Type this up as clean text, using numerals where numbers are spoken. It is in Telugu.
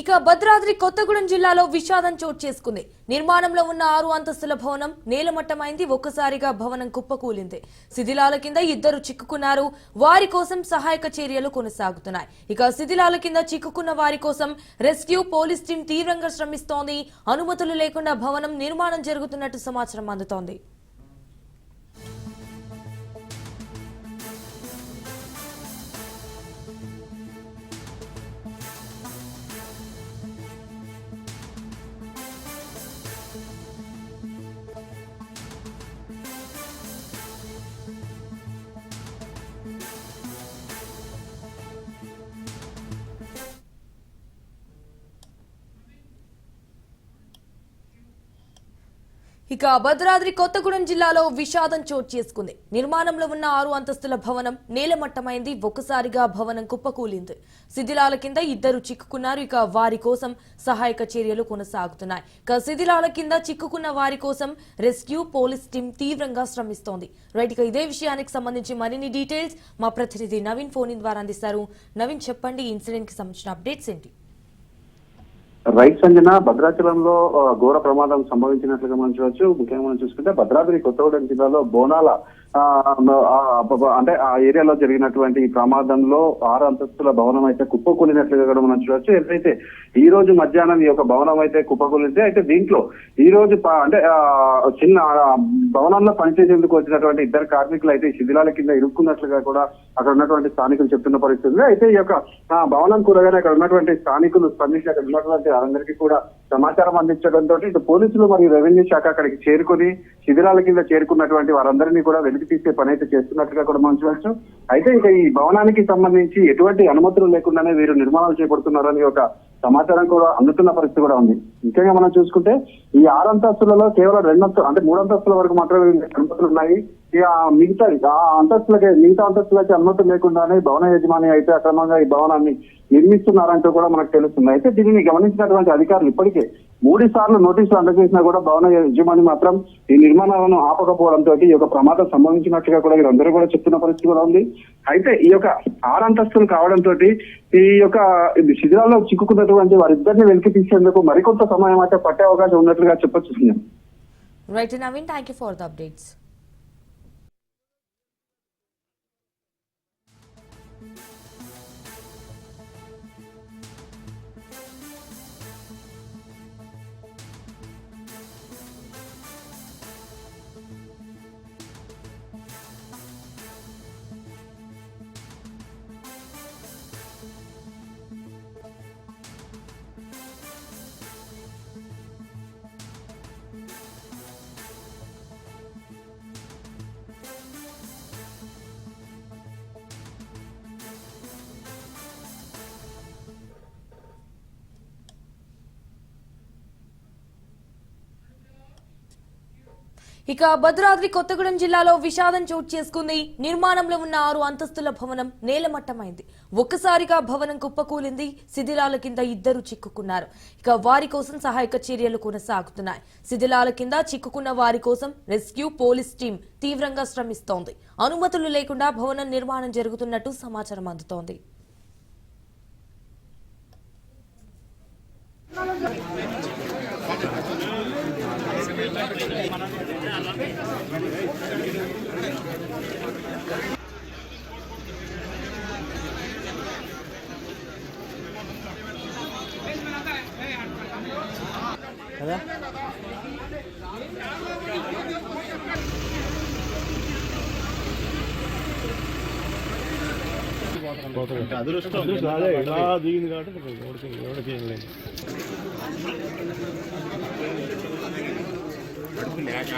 ఇక భద్రాద్రి కొత్తగూడెం జిల్లాలో విషాదం చోటు చేసుకుంది. నిర్మాణంలో ఉన్న 6 అంతస్తుల భవనం నేలమట్టమైంది. ఒక్కసారిగా భవనం కుప్పకూలింది. శిథిలాల కింద ఇద్దరు చిక్కుకున్నారు. వారి కోసం సహాయక చర్యలు కొనసాగుతున్నాయి. ఇక శిథిలాల కింద చిక్కుకున్న వారి కోసం రెస్క్యూ పోలీస్ టీం తీవ్రంగా శ్రమిస్తోంది. అనుమతులు లేకుండా భవనం నిర్మాణం జరుగుతున్నట్టు సమాచారం అందుతోంది. ఇక భద్రాద్రి కొత్తగూడెం జిల్లాలో విషాదం చోటు చేసుకుంది. నిర్మాణంలో ఉన్న 6 అంతస్తుల భవనం నేలమట్టమైంది. ఒక్కసారిగా భవనం కుప్పకూలింది. శిథిలాల కింద ఇద్దరు చిక్కుకున్నారు. ఇక వారి కోసం సహాయక చర్యలు కొనసాగుతున్నాయి. ఇక శిథిలాల కింద చిక్కుకున్న వారి కోసం రెస్క్యూ పోలీస్ టీం తీవ్రంగా శ్రమిస్తోంది. రైట్, ఇక ఇదే విషయానికి సంబంధించి మరిన్ని డీటెయిల్స్ మా ప్రతినిధి నవీన్ ఫోన్ ద్వారా అందిస్తారు. నవీన్, చెప్పండి, ఈ ఇన్సిడెంట్ కి సంబంధించిన అప్డేట్స్ ఏంటి? రైట్ సంజన, భద్రాచలంలో ఘోర ప్రమాదం సంభవించినట్లుగా మనం చూడవచ్చు. ముఖ్యంగా మనం చూసుకుంటే భద్రాద్రి కొత్తగూడెం జిల్లాలో బోనాల అంటే ఆ ఏరియాలో జరిగినటువంటి ఈ ప్రమాదంలో 6 అంతస్తుల భవనం అయితే కుప్పకూలినట్లుగా కూడా మనం చూడవచ్చు. ఏదైతే ఈ రోజు మధ్యాహ్నం ఈ యొక్క భవనం అయితే కుప్పకూలింది. అయితే దీంట్లో ఈ రోజు అంటే చిన్న భవనంలో పనిచేసేందుకు వచ్చినటువంటి ఇద్దరు కార్మికులు అయితే శిథిలాల కింద ఇరుక్కున్నట్లుగా కూడా అక్కడ ఉన్నటువంటి స్థానికులు చెప్తున్న పరిస్థితి. అయితే ఈ యొక్క భవనం కూరగానే అక్కడ ఉన్నటువంటి స్థానికులు స్పందించి అక్కడ ఉన్నటువంటి వారందరికీ కూడా సమాచారం అందించడంతో ఇటు పోలీసులు మరియు రెవెన్యూ శాఖ అక్కడికి చేరుకుని శిథిలాల కింద చేరుకున్నటువంటి వారందరినీ కూడా వెలికి తీసే పని అయితే చేస్తున్నట్టుగా కూడా మనం చూడవచ్చు. అయితే ఇంకా ఈ భవనానికి సంబంధించి ఎటువంటి అనుమతులు లేకుండానే వీరు నిర్మాణాలు చేపడుతున్నారని ఒక సమాచారం కూడా అందుతున్న పరిస్థితి కూడా ఉంది. ముఖ్యంగా మనం చూసుకుంటే ఈ 6 అంతస్తులలో కేవలం 3 అంతస్తుల వరకు మాత్రమే అనుమతులు ఉన్నాయి. ఇక మిగతా అంతస్తులకి అనుమతులు లేకుండానే భవన యజమాని అయితే అక్రమంగా ఈ భవనాన్ని నిర్మిస్తున్నారంటూ కూడా మనకు తెలుస్తుంది. అయితే దీనిని గమనించినటువంటి అధికారులు ఇప్పటికే 3 సార్లు నోటీసులు అందజేసినా కూడా భవన యజమాని మాత్రం ఈ నిర్మాణాలను ఆపకపోవడంతో ఈ యొక్క ప్రమాదం సంభవించినట్టుగా కూడా వీరందరూ కూడా చెప్తున్న పరిస్థితి కూడా ఉంది. అయితే ఈ యొక్క 6 అంతస్తులు కావడంతో ఈ యొక్క శిథిలాల్లో చిక్కుకున్నటువంటి వారిద్దరిని వెలికి తీసేందుకు మరికొంత సమయం అయితే పట్టే అవకాశం ఉన్నట్లుగా చెప్పొచ్చు. Right Naveen, thank you for the updates. ఇక భద్రాద్రి కొత్తగూడెం జిల్లాలో విషాదం చోటు చేసుకుంది. నిర్మాణంలో ఉన్న 6 అంతస్తుల భవనం నేలమట్టమైంది. ఒక్కసారిగా భవనం కుప్పకూలింది. శిథిలాల కింద ఇద్దరు చిక్కుకున్నారు. ఇక వారి కోసం సహాయక చర్యలు కొనసాగుతున్నాయి. శిథిలాల కింద చిక్కుకున్న వారి కోసం రెస్క్యూ పోలీస్ టీం తీవ్రంగా శ్రమిస్తోంది. అనుమతులు లేకుండా భవనం నిర్మాణం జరుగుతున్నట్టు సమాచారం అందుతోంది. అదృష్టం అదే ఇలా దిగింది కాబట్టి ఎవరికి ఏం లేదు. కడుపు లేక